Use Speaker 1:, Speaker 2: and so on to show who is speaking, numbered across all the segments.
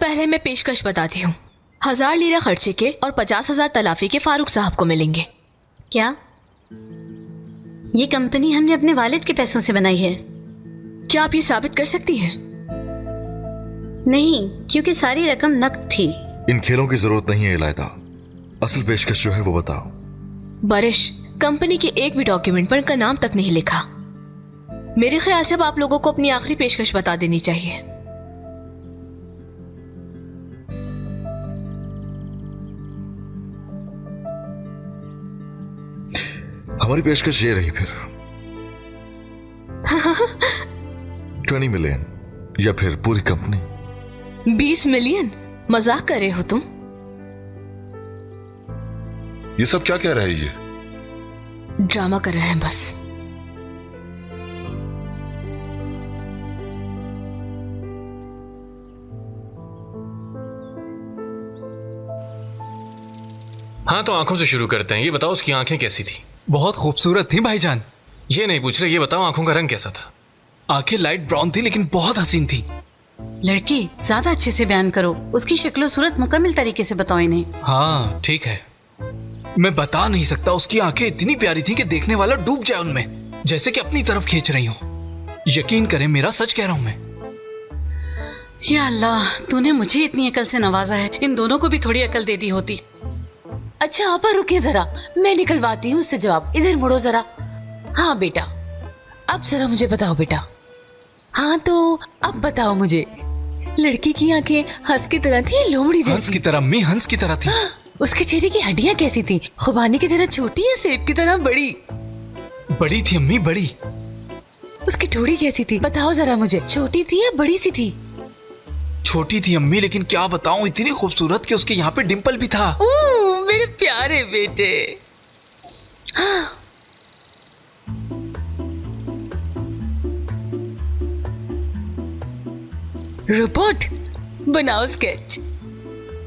Speaker 1: पहले मैं पेशकश बताती हूँ। 1000 लीरा खर्चे के और 50,000 तलाफी के फारूक साहब को मिलेंगे।
Speaker 2: क्या ये कंपनी हमने अपने वालिद के पैसों से बनाई है?
Speaker 1: क्या आप ये साबित कर सकती हैं?
Speaker 2: नहीं, क्योंकि सारी रकम नकद थी।
Speaker 3: इन खेलों की जरूरत नहीं है इलायदा, असल पेशकश जो है वो बताओ।
Speaker 1: बारिश, कंपनी के एक भी डॉक्यूमेंट पर इनका नाम तक नहीं लिखा। मेरे ख्याल से अब आप लोगों को अपनी आखिरी पेशकश बता देनी चाहिए।
Speaker 3: हमारी पेशकश ये रही फिर 20 मिलियन या फिर पूरी कंपनी।
Speaker 1: 20 मिलियन? मजाक कर रहे हो तुम?
Speaker 4: ये सब क्या कह रहे हैं? ये
Speaker 1: ड्रामा कर रहे हैं बस।
Speaker 5: हाँ तो आंखों से शुरू करते हैं। ये बताओ उसकी आंखें कैसी थी?
Speaker 6: बहुत खूबसूरत थी भाईजान।
Speaker 5: ये नहीं पूछ रहे, ये बताओ आंखों का रंग कैसा था?
Speaker 6: आंखें लाइट ब्राउन थी लेकिन बहुत हसीन थी।
Speaker 2: लड़की ज्यादा अच्छे से बयान करो, उसकी शक्लो सूरत मुकम्मल तरीके से बताओ इन्हें।
Speaker 6: हाँ ठीक है, मैं बता नहीं सकता। उसकी आंखें इतनी प्यारी थी कि देखने वाला डूब जाए उनमें, जैसे कि अपनी तरफ खींच रही हो। यकीन करें, मेरा सच कह रहा हूं मैं।
Speaker 2: या अल्लाह, तूने मुझे इतनी अकल से नवाजा है, इन दोनों को भी थोड़ी अकल दे दी होती। अच्छा आपा रुकिए जरा, मैं निकलवाती हूँ उससे जवाब। इधर मुड़ो जरा। हाँ बेटा, अब जरा मुझे बताओ बेटा। हाँ तो अब बताओ मुझे, लड़की की आंखें हंस की तरह थी, लोमड़ी जैसी?
Speaker 6: हंस की तरह? अम्मी हंस की तरह थी।
Speaker 2: उसके चेहरे की हड्डियां कैसी थी? खुबानी की तरह छोटी या सेब की तरह बड़ी?
Speaker 6: बड़ी थी अम्मी, बड़ी।
Speaker 2: उसकी ठोड़ी कैसी थी? बताओ जरा मुझे, छोटी थी या बड़ी सी थी?
Speaker 6: छोटी थी अम्मी, लेकिन क्या बताऊं, इतनी खूबसूरत कि उसके यहाँ पे डिम्पल भी था।
Speaker 2: मेरे प्यारे बेटे। हाँ। रोबोट बनाओ स्केच।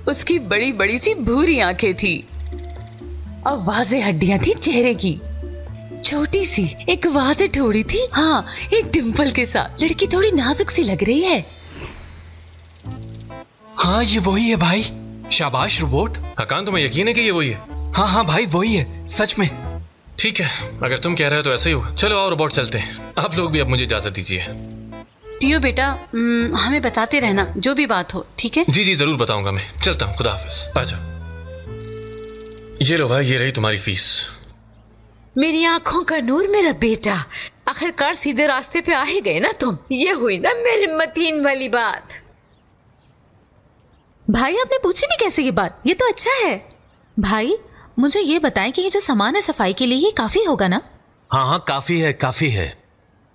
Speaker 2: उसकी बड़ी बड़ी सी भूरी आंखें थी और वाज़े हड्डियां थी चेहरे की। छोटी सी एक वाज़े ठोड़ी थी, हाँ एक डिम्पल के साथ। लड़की थोड़ी नाजुक सी लग रही है।
Speaker 6: हाँ ये वही है भाई, शाबाश रोबोट।
Speaker 5: हकान, तुम्हें यकीन है कि ये वही है?
Speaker 6: हाँ हाँ भाई वही है, सच में।
Speaker 5: ठीक है, अगर तुम कह रहे हो तो ऐसे ही होगा। चलो आओ रोबोट, चलते हैं। आप लोग भी अब मुझे इजाजत दीजिए।
Speaker 2: टियो बेटा, हमें बताते रहना जो भी बात हो, ठीक है?
Speaker 5: जी जी जरूर बताऊंगा मैं। चलता हूँ, खुदा हाफिज। आ जाओ। ये लो भाई, ये रही तुम्हारी फीस।
Speaker 7: मेरी आंखों का नूर, मेरा बेटा, आखिरकार सीधे रास्ते पे आ ही गए ना तुम। ये हुई ना मेरे मतीन वाली बात।
Speaker 1: भाई आपने पूछी भी कैसे ये बात? ये तो अच्छा है। भाई मुझे ये बताएं कि ये जो सामान है सफाई के लिए, ये काफी होगा ना?
Speaker 8: हाँ हाँ काफी है, काफी है।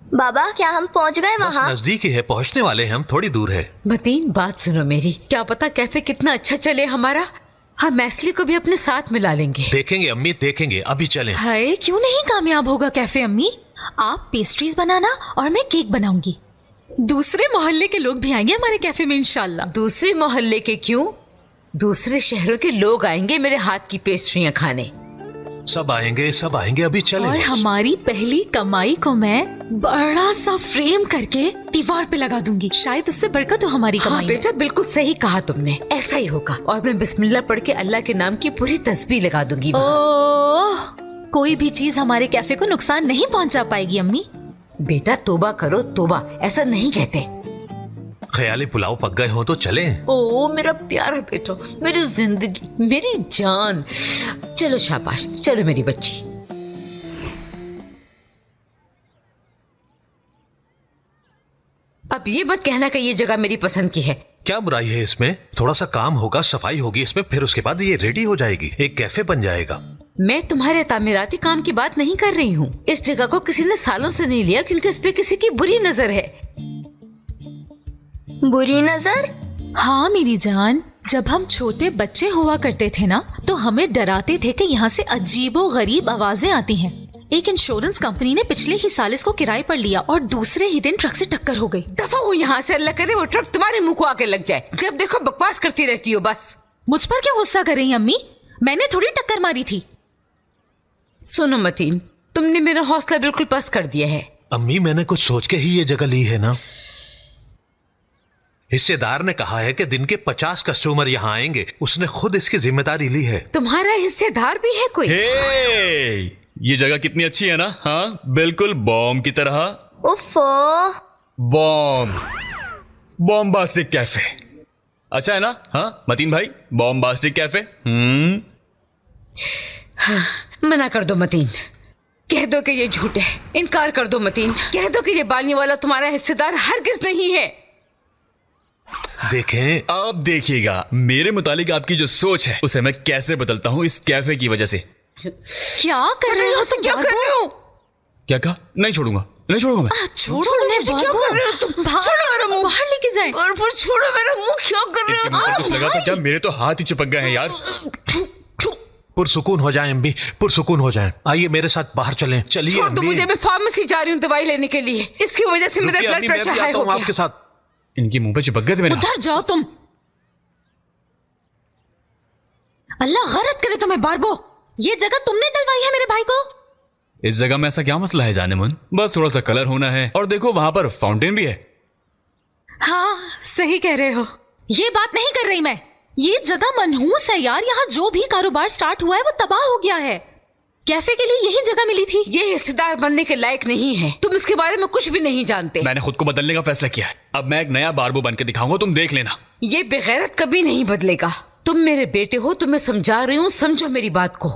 Speaker 9: बाबा क्या हम पहुंच गए वहाँ?
Speaker 8: नजदीक ही है, पहुंचने वाले हैं हम, थोड़ी दूर है।
Speaker 7: मतीन बात सुनो मेरी, क्या पता कैफे कितना अच्छा चले हमारा। हम मैसली को भी अपने साथ मिला लेंगे।
Speaker 8: देखेंगे अम्मी, देखेंगे, अभी चलें।
Speaker 1: हाय, क्यों नहीं कामयाब होगा कैफे अम्मी? आप पेस्ट्रीज बनाना और मैं केक बनाऊंगी। दूसरे मोहल्ले के लोग भी आएंगे हमारे कैफे में इंशाल्लाह।
Speaker 7: दूसरे मोहल्ले के क्यों, दूसरे शहरों के लोग आएंगे मेरे हाथ की पेस्ट्रियां खाने।
Speaker 8: सब आएंगे, सब आएंगे, अभी चलें।
Speaker 1: और हमारी पहली कमाई को मैं बड़ा सा फ्रेम करके दीवार पे लगा दूंगी। शायद उससे बढ़कर तो हमारी कमाई।
Speaker 7: हाँ बेटा, बिल्कुल सही कहा तुमने, ऐसा ही होगा। और मैं बिस्मिल्लाह पढ़ के अल्लाह के नाम की पूरी तस्बीह लगा दूंगी।
Speaker 1: ओह, कोई भी चीज हमारे कैफे को नुकसान नहीं पहुंचा पाएगी अम्मी।
Speaker 7: बेटा तोबा करो तोबा, ऐसा नहीं कहते।
Speaker 8: ख्याली पुलाव पक गए हो तो चलें।
Speaker 7: ओ मेरा प्यारा बेटा, मेरी जिंदगी, मेरी जान। चलो शाबाश, चलो मेरी बच्ची। अब ये मत कहना कि ये जगह मेरी पसंद की है।
Speaker 8: क्या बुराई है इसमें? थोड़ा सा काम होगा, सफाई होगी इसमें, फिर उसके बाद ये रेडी हो जाएगी, एक कैफे बन जाएगा।
Speaker 7: मैं तुम्हारे तामीराती काम की बात नहीं कर रही हूँ। इस जगह को किसी ने सालों से नहीं लिया क्योंकि इस पे किसी की बुरी नजर है।
Speaker 9: बुरी नजर?
Speaker 1: हाँ मेरी जान, जब हम छोटे बच्चे हुआ करते थे ना, तो हमें डराते थे कि यहाँ से अजीबो गरीब आवाजें आती हैं। एक इंश्योरेंस कंपनी ने पिछले ही साल इसको किराए पर लिया और दूसरे ही दिन ट्रक से टक्कर हो गई।
Speaker 7: दफा हो यहाँ से, अल्लाह करे वो ट्रक तुम्हारे मुंह को आके लग जाए। जब देखो बकवास करती रहती हो बस।
Speaker 1: मुझ पर क्यों गुस्सा कर रही अम्मी? मैंने थोड़ी टक्कर मारी थी।
Speaker 7: सुनो मतीन, तुमने मेरा हौसला बिल्कुल पस्त कर दिया है।
Speaker 8: अम्मी मैंने कुछ सोच के ही ये जगह ली है ना। हिस्सेदार ने कहा है कि दिन के 50 कस्टमर यहाँ आएंगे। उसने खुद इसकी जिम्मेदारी ली है।
Speaker 7: तुम्हारा हिस्सेदार भी है कोई?
Speaker 10: हे, ये जगह कितनी अच्छी है ना? हाँ, बिल्कुल बॉम्ब की तरह।
Speaker 9: उफ़ो।
Speaker 10: बॉम्बास्टिक कैफे अच्छा है ना? हाँ मतीन भाई, बॉम्बास्टिक कैफे।
Speaker 7: मना कर दो मतीन, कह दो कि ये झूठ है। इनकार कर दो मतीन, कह दो कि ये बालियों वाला तुम्हारा हिस्सेदार हरगिज नहीं है।
Speaker 8: देखें,
Speaker 10: अब देखिएगा मेरे मुतालिक आपकी जो सोच है उसे मैं कैसे बदलता हूँ इस कैफे की वजह से।
Speaker 1: क्या कर रहे हो तुम?
Speaker 7: क्या कर रहे हो?
Speaker 10: क्या कहा? नहीं छोड़ूंगा, नहीं छोड़ूंगा मैं।
Speaker 1: छोड़ो उन्हें,
Speaker 7: क्या कर रहे हो तुम? छोड़ो मेरा मुंह,
Speaker 1: बाहर लेके जाए।
Speaker 7: छोड़ो मेरा मुंह, क्या कर रहे
Speaker 10: इनके मुंह पर कुछ लगा था क्या? मेरे तो हाथ ही चिपक गए हैं यार।
Speaker 8: पुरसुकून हो जाएं अम्मी, पुरसुकून हो जाएं। आइए मेरे साथ बाहर चलें। चलिए
Speaker 7: छोड़ दो
Speaker 8: अम्मी।
Speaker 7: मुझे, मैं फार्मेसी जा रही हूँ दवाई लेने के लिए। इसकी वजह से मेरा
Speaker 8: रुकिए
Speaker 7: ब्लड
Speaker 8: अम्मी, मैं
Speaker 7: प्रेशर
Speaker 8: भी
Speaker 7: हाई
Speaker 8: आता
Speaker 7: हो
Speaker 8: हूँ
Speaker 7: गया।
Speaker 8: आपके साथ।
Speaker 10: इनके मुंह पे चिपक गए थे मेरे।
Speaker 1: उधर जाओ तुम। अल्लाह गलत करे तुम्हें बारबो, ये जगह तुमने दिलवाई है मेरे भाई को।
Speaker 10: इस जगह में ऐसा क्या मसला है जाने मन? बस थोड़ा सा कलर होना है और देखो वहां पर फाउंटेन भी है।
Speaker 1: हाँ सही कह रहे हो, ये बात नहीं कर रही मैं। ये जगह मनहूस है यार, यहाँ जो भी कारोबार स्टार्ट हुआ है वो तबाह हो गया है। कैफे के लिए यही जगह मिली थी।
Speaker 7: ये हिस्सेदार बनने के लायक नहीं है, तुम इसके बारे में कुछ भी नहीं जानते।
Speaker 10: मैंने खुद को बदलने का फैसला किया है। अब मैं एक नया बारबो बन के दिखाऊंगा, तुम देख लेना।
Speaker 7: ये बेगैरत कभी नहीं बदलेगा। तुम मेरे बेटे हो, तुम्हें समझा रही हूँ, समझो मेरी बात को।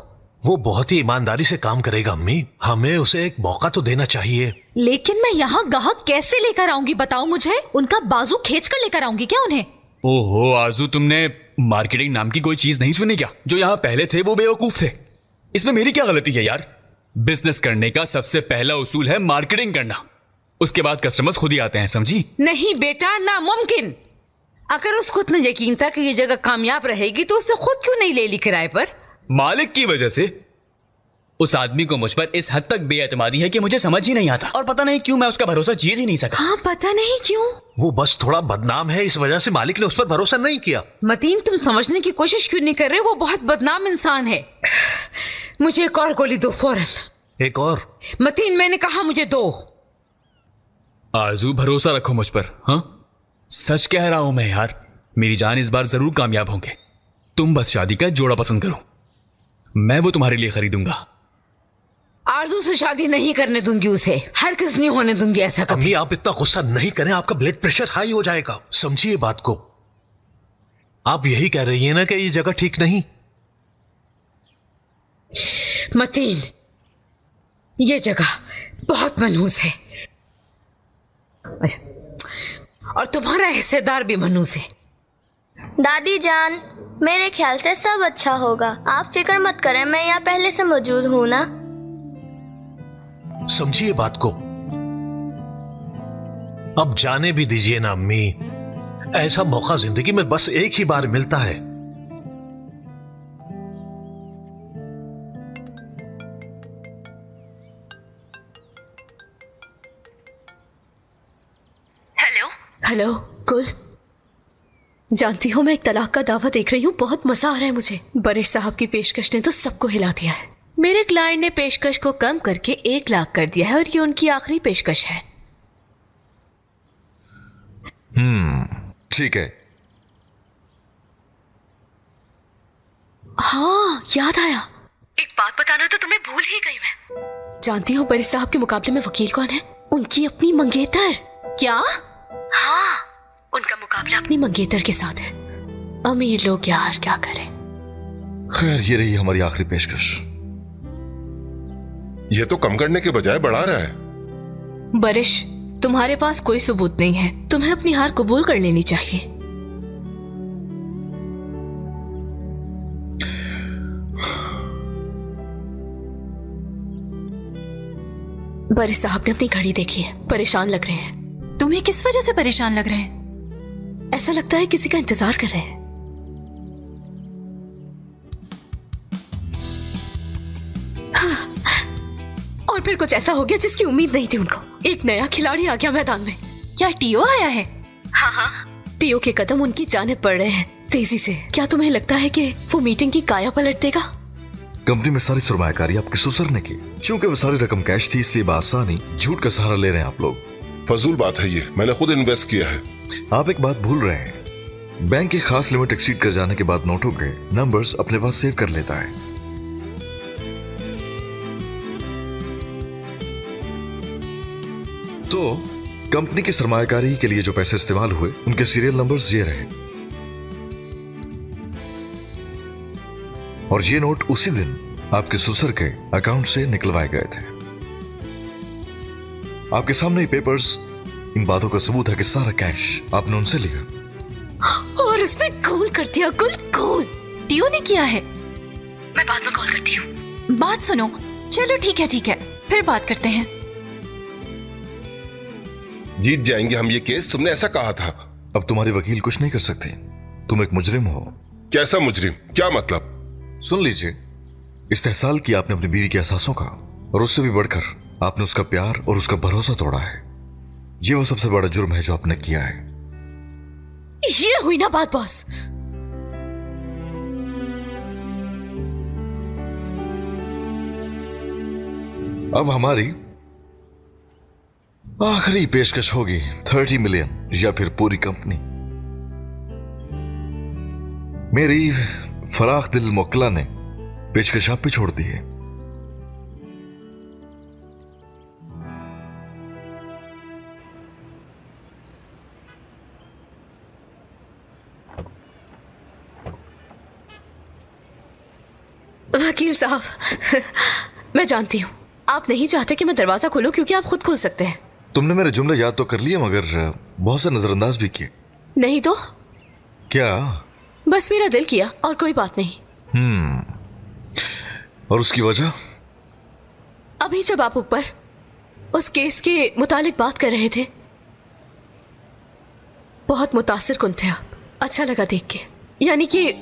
Speaker 8: वो बहुत ही ईमानदारी से काम करेगा अम्मी, हमें उसे एक मौका तो देना चाहिए।
Speaker 1: लेकिन मैं यहाँ गाहक कैसे लेकर आऊंगी बताओ मुझे? उनका बाजू खींच कर लेकर आऊंगी क्या उन्हें?
Speaker 10: ओहो आरजू, तुमने मार्केटिंग नाम की कोई चीज नहीं सुनी क्या? जो यहाँ पहले थे वो बेवकूफ थे। इसमें मेरी क्या गलती है यार? बिजनेस करने का सबसे पहला उसूल है मार्केटिंग करना, उसके बाद कस्टमर्स खुद ही आते हैं, समझी?
Speaker 7: नहीं बेटा, नामुमकिन। अगर उसको इतना यकीन था कि ये जगह कामयाब रहेगी तो उसने खुद क्यों नहीं ले ली किराए पर?
Speaker 10: मालिक की वजह से। उस आदमी को मुझ पर इस हद तक बेएतमादी है कि मुझे समझ ही नहीं आता, और पता नहीं क्यों मैं उसका भरोसा जीत ही नहीं सका।
Speaker 1: हाँ पता नहीं क्यों।
Speaker 8: वो बस थोड़ा बदनाम है, इस वजह से मालिक ने उस पर भरोसा नहीं किया।
Speaker 7: मतीन, तुम समझने की कोशिश क्यों नहीं कर रहे? वो बहुत बदनाम इंसान है। मुझे एक और गोली दो फौरन।
Speaker 8: एक और?
Speaker 7: मतीन, मैंने कहा मुझे दो।
Speaker 10: आरजू भरोसा रखो मुझ पर। हाँ सच कह रहा हूं मैं यार, मेरी जान इस बार जरूर कामयाब होंगे। तुम बस शादी का जोड़ा पसंद करो, मैं वो तुम्हारे लिए खरीदूंगा।
Speaker 7: आरजू से शादी नहीं करने दूंगी उसे, हरगिज़ नहीं होने दूंगी ऐसा कभी।
Speaker 8: अम्मी आप इतना गुस्सा नहीं करें, आपका ब्लड प्रेशर हाई हो जाएगा, समझिए बात को। आप यही कह रही है ना कि ये जगह ठीक नहीं?
Speaker 7: मतीन, ये जगह बहुत मनहूस है। अच्छा, और तुम्हारा हिस्सेदार भी मनहूस है।
Speaker 9: दादी जान, मेरे ख्याल से सब अच्छा होगा, आप फिक्र मत करें, मैं यहाँ पहले से मौजूद हूँ ना।
Speaker 8: समझिए बात को। अब जाने भी दीजिए ना अम्मी, ऐसा मौका जिंदगी में बस एक ही बार मिलता है।
Speaker 1: हेलो कुल, जानती हो मैं एक तलाक का दावा देख रही हूँ, बहुत मजा आ रहा है मुझे। बरिश साहब की पेशकश ने तो सबको हिला दिया है। मेरे क्लाइंट ने पेशकश को कम करके 1 लाख कर दिया है और ये उनकी आखिरी पेशकश है।
Speaker 3: ठीक है।
Speaker 1: हाँ याद आया,
Speaker 2: एक बात बताना तो तुम्हें भूल ही गई मैं।
Speaker 1: जानती हो बरिश साहब के मुकाबले में वकील कौन है? उनकी अपनी मंगेतर। क्या?
Speaker 2: हाँ, उनका मुकाबला
Speaker 1: अपनी मंगेतर के साथ है। अमीर लोग यार क्या करें।
Speaker 3: खैर ये रही हमारी आखिरी पेशकश।
Speaker 4: ये तो कम करने के बजाय बढ़ा रहा है।
Speaker 1: बरिश, तुम्हारे पास कोई सबूत नहीं है, तुम्हें अपनी हार कबूल कर लेनी चाहिए। बरिश साहब ने अपनी घड़ी देखी है, परेशान लग रहे हैं। तुम्हें किस वजह से परेशान लग रहे हैं? ऐसा लगता है किसी का इंतजार कर रहे हैं। और फिर कुछ ऐसा हो गया जिसकी उम्मीद नहीं थी उनको। एक नया खिलाड़ी आ गया मैदान में। क्या टीओ आया है? हाँ, टीओ के कदम उनकी जानिब बढ़ रहे हैं तेजी से। क्या तुम्हें लगता है कि वो मीटिंग की काया पलट देगा?
Speaker 3: कंपनी में सारी सरमायाकारी आपके ससुर ने की। चूंकि वो सारी रकम कैश थी इसलिए बात आसानी झूठ का सहारा ले रहे हैं आप लोग।
Speaker 4: फजूल बात है ये, मैंने खुद इन्वेस्ट किया है।
Speaker 3: आप एक बात भूल रहे हैं, बैंक की खास लिमिट एक्सीड कर जाने के बाद नोटों के नंबर्स अपने पास सेव कर लेता है। तो कंपनी की सरमायाकारी के लिए जो पैसे इस्तेमाल हुए उनके सीरियल नंबर्स ये रहे, और ये नोट उसी दिन आपके ससुर के अकाउंट से निकलवाए गए थे। आपके सामने ही पेपर्स इन बातों का सबूत है कि सारा कैश आपने उनसे लिया।
Speaker 7: और उसने कॉल कर दिया। कॉल
Speaker 1: टियो ने किया है। मैं बाद में कॉल करती हूँ। बात सुनो। चलो ठीक है, फिर बात करते हैं।
Speaker 4: जीत जाएंगे हम ये केस, तुमने ऐसा कहा था।
Speaker 3: अब तुम्हारी वकील कुछ नहीं कर सकती, तुम एक मुजरिम हो।
Speaker 4: कैसा मुजरिम, क्या मतलब?
Speaker 3: सुन लीजिए, इस्तेहसाल किया आपने अपनी बीवी के एहसासों का, और उससे भी बढ़कर आपने उसका प्यार और उसका भरोसा तोड़ा है। ये वो सबसे बड़ा जुर्म है जो आपने किया है।
Speaker 7: ये हुई ना बात बॉस।
Speaker 3: अब हमारी आखिरी पेशकश होगी 30 मिलियन या फिर पूरी कंपनी। मेरी फराख दिल मोकला ने पेशकश आप पे छोड़ दी है।
Speaker 7: वकील साहब, मैं जानती हूँ आप नहीं चाहते कि मैं दरवाजा खोलूं क्योंकि आप खुद खोल सकते हैं।
Speaker 3: तुमने मेरे जुमले याद तो कर लिए, मगर बहुत से नजरअंदाज भी किए।
Speaker 7: नहीं तो
Speaker 3: क्या?
Speaker 7: बस मेरा दिल किया और कोई बात नहीं।
Speaker 3: और उसकी वजह?
Speaker 7: अभी जब आप ऊपर उस केस के मुतालिक बात कर रहे थे, बहुत मुतासिर कुन थे आप। अच्छा लगा देख के। यानी कि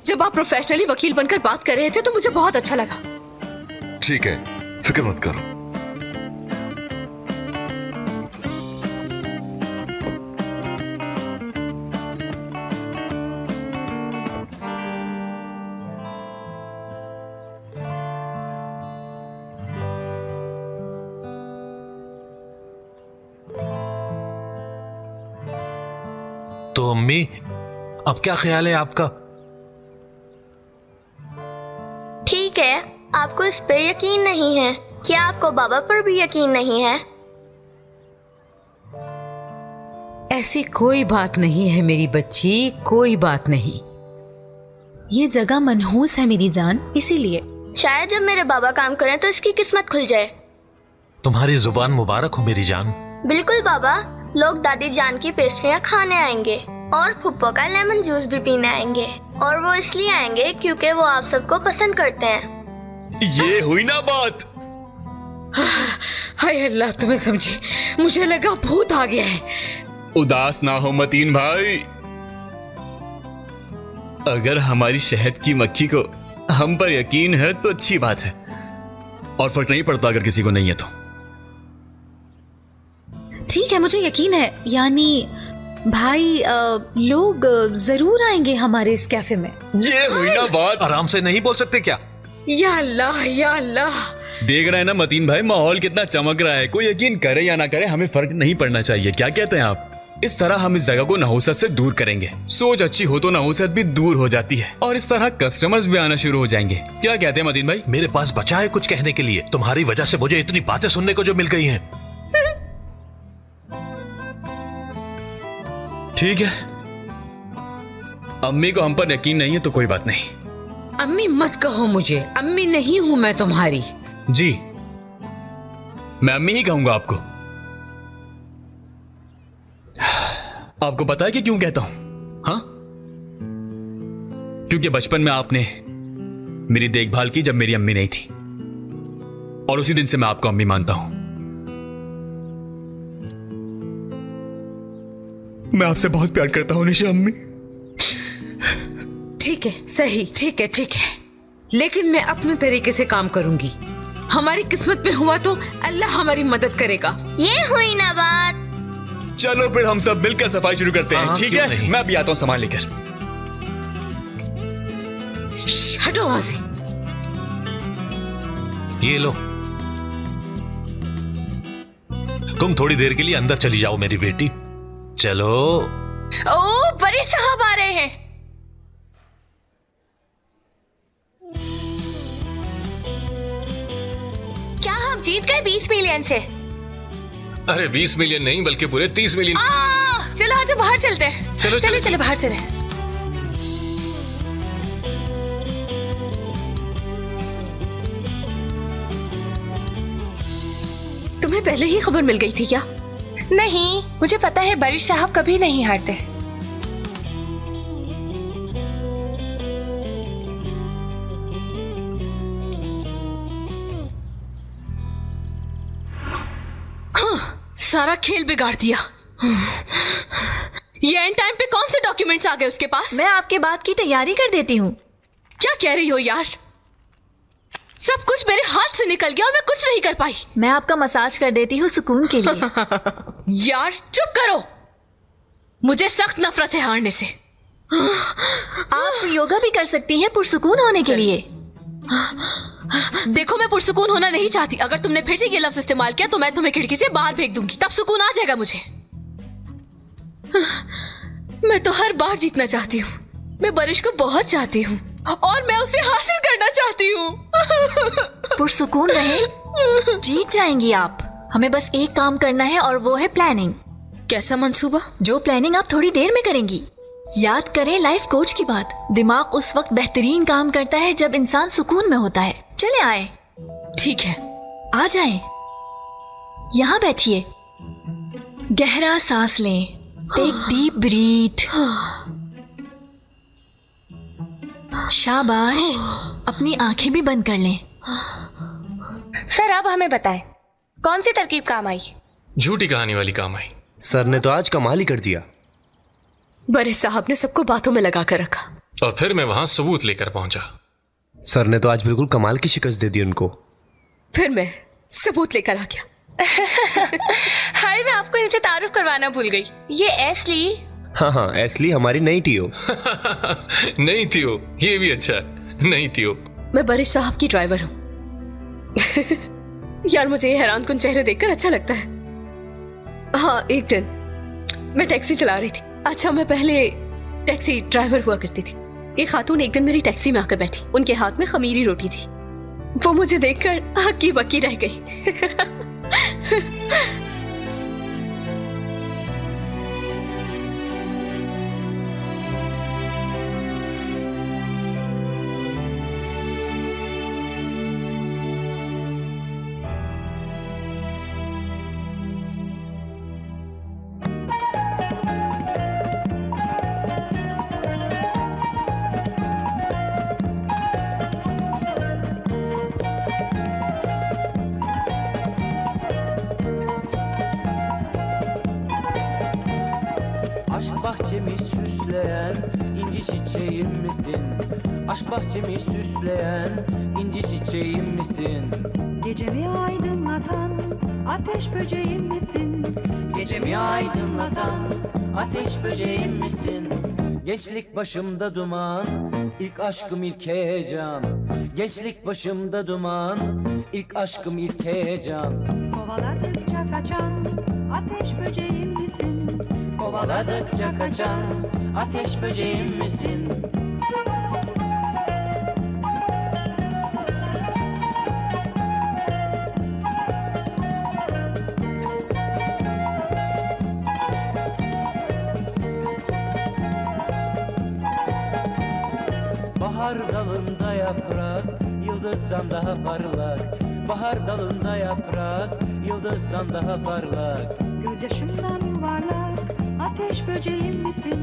Speaker 7: जब आप प्रोफेशनली वकील बनकर बात कर रहे थे तो मुझे बहुत अच्छा लगा।
Speaker 3: ठीक है, फिक्र मत करो।
Speaker 8: तो अम्मी, अब क्या ख्याल है आपका?
Speaker 9: ठीक है, आपको इस पे यकीन नहीं है। क्या आपको बाबा पर भी यकीन नहीं है?
Speaker 7: ऐसी कोई बात नहीं है मेरी बच्ची, कोई बात नहीं।
Speaker 1: ये जगह मनहूस है मेरी जान, इसीलिए।
Speaker 9: शायद जब मेरे बाबा काम करें तो इसकी किस्मत खुल जाए।
Speaker 8: तुम्हारी जुबान मुबारक हो मेरी जान।
Speaker 9: बिल्कुल बाबा, लोग दादी जान की पेस्ट्रियाँ खाने आएंगे और फुप्पो का लेमन जूस भी पीने आएंगे, और वो इसलिए आएंगे क्योंकि वो आप सबको पसंद करते हैं।
Speaker 10: ये हुई ना बात।
Speaker 7: हाय अल्लाह, तुम्हें समझे, मुझे लगा भूत आ गया है।
Speaker 10: उदास ना हो मतीन भाई, अगर हमारी शहद की मक्खी को हम पर यकीन है तो अच्छी बात है, और फर्क नहीं पड़ता अगर किसी को नहीं है तो।
Speaker 1: ठीक है, मुझे यकीन है। यानी भाई, लोग जरूर आएंगे हमारे इस कैफे में।
Speaker 10: ये हुई ना बात।
Speaker 8: आराम से नहीं बोल सकते क्या?
Speaker 7: या अल्लाह, या अल्लाह।
Speaker 10: देख रहे हैं ना मतीन भाई, माहौल कितना चमक रहा है। कोई यकीन करे या ना करे, हमें फर्क नहीं पड़ना चाहिए। क्या कहते हैं आप? इस तरह हम इस जगह को नहुसत से दूर करेंगे। सोच अच्छी हो तो नहुसत भी दूर हो जाती है, और इस तरह कस्टमर्स भी आना शुरू हो जाएंगे। क्या कहते हैं मतीन भाई?
Speaker 8: मेरे पास बचा है कुछ कहने के लिए। तुम्हारी वजह से मुझे इतनी बातें सुनने को जो मिल गई हैं।
Speaker 10: ठीक है, अम्मी को हम पर यकीन नहीं है तो कोई बात नहीं।
Speaker 7: अम्मी मत कहो मुझे, अम्मी नहीं हूं मैं तुम्हारी।
Speaker 10: जी, मैं अम्मी ही कहूंगा आपको। आपको पता है कि क्यों कहता हूं? हाँ, क्योंकि बचपन में आपने मेरी देखभाल की जब मेरी अम्मी नहीं थी, और उसी दिन से मैं आपको अम्मी मानता हूं। मैं आपसे बहुत प्यार करता हूं निशा अम्मी।
Speaker 7: ठीक है, सही, ठीक है, ठीक है, लेकिन मैं अपने तरीके से काम करूंगी। हमारी किस्मत में हुआ तो अल्लाह हमारी मदद करेगा।
Speaker 9: ये हुई ना बात।
Speaker 10: चलो फिर हम सब मिलकर सफाई शुरू करते हैं। ठीक है, मैं अभी आता हूं सामान लेकर।
Speaker 7: हटो वहां से।
Speaker 8: ये लो, तुम थोड़ी देर के लिए अंदर चली जाओ मेरी बेटी। चलो।
Speaker 9: ओ बड़े साहब आ रहे हैं। क्या हम जीत गए 20 मिलियन से?
Speaker 5: अरे 20 मिलियन नहीं बल्कि पूरे 30 मिलियन।
Speaker 9: चलो आज बाहर चलते हैं।
Speaker 5: चलो
Speaker 9: चलो चलो बाहर चले।
Speaker 7: तुम्हें पहले ही खबर मिल गई थी क्या?
Speaker 9: नहीं, मुझे पता है बारिश साहब कभी नहीं हारते।
Speaker 7: सारा खेल बिगाड़ दिया। ये एंड टाइम पे कौन से डॉक्यूमेंट्स आ गए उसके पास?
Speaker 11: मैं आपके बात की तैयारी कर देती हूँ।
Speaker 7: क्या कह रही हो यार? सब कुछ मेरे हाथ से निकल गया और मैं कुछ नहीं कर पाई।
Speaker 11: मैं आपका मसाज कर देती हूँ सुकून के लिए।
Speaker 7: यार चुप करो, मुझे सख्त नफरत है हारने से।
Speaker 11: आप योगा भी कर सकती हैं पुरसुकून होने के लिए।
Speaker 7: देखो मैं पुरसुकून होना नहीं चाहती। अगर तुमने फिर से ये लफ्ज इस्तेमाल किया तो मैं तुम्हें खिड़की से बाहर फेंक दूंगी, तब सुकून आ जाएगा मुझे। मैं तो हर बार जीतना चाहती हूँ। मैं बारिश को बहुत चाहती हूँ और मैं उसे हासिल करना चाहती हूँ।
Speaker 11: पुरसुकून रहे, जीत जाएंगी आप। हमें बस एक काम करना है और वो है प्लानिंग।
Speaker 7: कैसा मंसूबा?
Speaker 11: जो प्लानिंग आप थोड़ी देर में करेंगी। याद करें लाइफ कोच की बात, दिमाग उस वक्त बेहतरीन काम करता है जब इंसान सुकून में होता है। चले आए।
Speaker 7: ठीक है,
Speaker 11: आ जाएं। यहाँ बैठिए, गहरा सांस लें, टेक डीप ब्रीथ। शाबाश, अपनी आंखें भी बंद कर लें।
Speaker 9: सर अब हमें बताएं, कौन सी तरकीब काम आई?
Speaker 5: झूठी कहानी वाली काम आई।
Speaker 12: सर ने तो आज कमाल ही कर दिया।
Speaker 7: बड़े साहब ने सबको बातों में लगा कर रखा
Speaker 5: और फिर मैं वहां सबूत लेकर पहुंचा।
Speaker 12: सर ने तो आज बिल्कुल कमाल की शिकस्त दे दी उनको।
Speaker 7: फिर मैं सबूत लेकर आ गया।
Speaker 9: हाय, मैं आपको इनसे तारुफ करवाना भूल गई। ये एसली।
Speaker 12: हाँ, एसली हमारी नई टीओ।
Speaker 5: नहीं थियो, ये भी अच्छा है। नहीं थियो।
Speaker 7: मैं बारिश साहब की ड्राइवर हूँ। यार मुझे ये हैरानकुन चेहरे देखकर अच्छा लगता है। हाँ, एक दिन मैं टैक्सी चला रही थी। अच्छा, मैं पहले टैक्सी ड्राइवर हुआ करती थी। एक खातून एक दिन मेरी टैक्सी में आकर बैठी। उनके हाथ में खमीरी रोटी थी। वो मुझे देखकर हक्की बक्की रह गई।
Speaker 13: bahçemi süsleyen inci çiçeğim misin? Aşk bahçemi süsleyen inci çiçeğim misin?
Speaker 14: Gecemi aydınlatan ateş böceğim misin?
Speaker 13: Gecemi aydınlatan ateş böceğim misin? Gençlik başımda duman, ilk aşkım ilk heyecan. Gençlik başımda duman, ilk aşkım ilk heyecan.
Speaker 14: Kovaladıkça kaçan ateş böceğim misin?
Speaker 13: Kovaladıkça kaçan ateş böceğim misin? Bahar dalında yaprak, yıldızdan daha parlak. Bahar dalında yaprak, yıldızdan daha parlak.
Speaker 14: Gözyaşımdan yuvarlak ateş böceğim misin?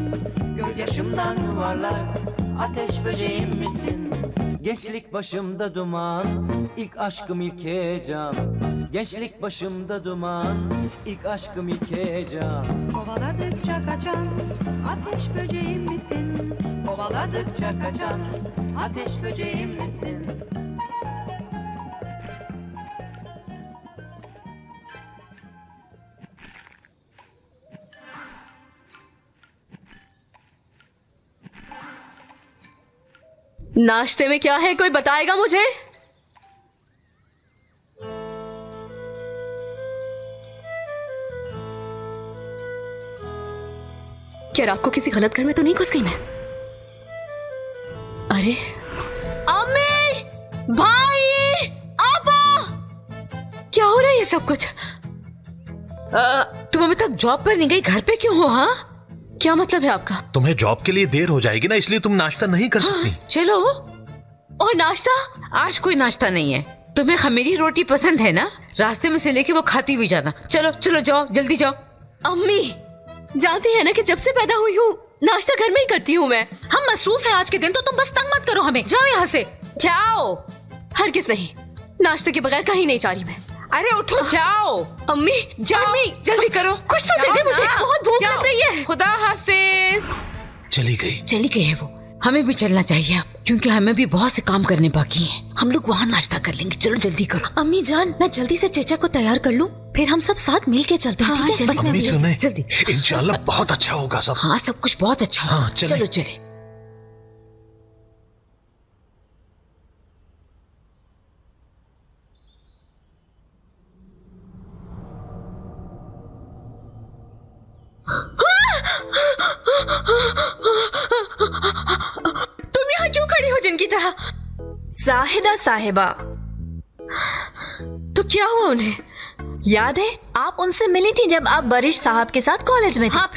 Speaker 13: Gözyaşımdan yuvarlak, ateş böceğim misin? Gençlik başımda duman, ilk aşkım ilk heyecan. Gençlik başımda duman, ilk aşkım ilk heyecan.
Speaker 14: Kovaladıkça kaçan ateş böceğim misin?
Speaker 13: Kovaladıkça kaçan ateş böceğim misin?
Speaker 7: नाश्ते में क्या है, कोई बताएगा मुझे? क्या रात को किसी गलत घर में तो नहीं घुस गई मैं? अरे अम्मी, भाई, आपा, क्या हो रहा है ये सब कुछ?
Speaker 1: तुम अभी तक जॉब पर नहीं गई, घर पे क्यों हो? हाँ,
Speaker 7: क्या मतलब है आपका?
Speaker 8: तुम्हें जॉब के लिए देर हो जाएगी ना, इसलिए तुम नाश्ता नहीं कर सकती।
Speaker 1: चलो।
Speaker 7: और नाश्ता?
Speaker 1: आज कोई नाश्ता नहीं है। तुम्हें खमीरी रोटी पसंद है ना, रास्ते में से लेके वो खाती हुई जाना। चलो चलो जाओ, जल्दी जाओ।
Speaker 7: अम्मी जानती है ना कि जब से पैदा हुई हूँ नाश्ता घर में ही करती हूँ मैं।
Speaker 1: हम मसरूफ हैं आज के दिन, तो तुम बस तंग मत करो हमें। जाओ यहाँ से, जाओ।
Speaker 7: हरगिज़ नहीं, नाश्ते के बगैर कहीं नहीं जा रही मैं।
Speaker 1: अरे उठो, जाओ।
Speaker 7: अम्मी
Speaker 1: जाओ,
Speaker 7: अम्मी,
Speaker 1: जल्दी करो।
Speaker 7: कुछ तो दे दे मुझे, बहुत भूख लग रही है।
Speaker 1: खुदा हाफिज।
Speaker 8: चली गई।
Speaker 1: चली गई है वो। हमें भी चलना चाहिए अब, क्योंकि हमें भी बहुत से काम करने बाकी हैं। हम लोग वहाँ नाश्ता कर लेंगे। चलो जल्दी करो। अम्मी जान, मैं जल्दी से चेचा को तैयार कर लूँ, फिर हम सब साथ मिल के चलते हैं। ठीक है? बस
Speaker 8: अम्मी सुने,
Speaker 1: जल्दी।
Speaker 8: इंशाल्लाह बहुत अच्छा होगा सब।
Speaker 1: हाँ, सब कुछ बहुत अच्छा होगा।
Speaker 8: हाँ, चले।
Speaker 1: चलो चले।
Speaker 7: तुम यहाँ क्यों खड़ी हो जिनकी तरह?
Speaker 11: जाहिदा साहिबा।
Speaker 7: तो क्या हुआ उन्हें?
Speaker 11: याद है आप उनसे मिली थी जब आप बरिश साहब के साथ कॉलेज में थे?
Speaker 7: हाँ,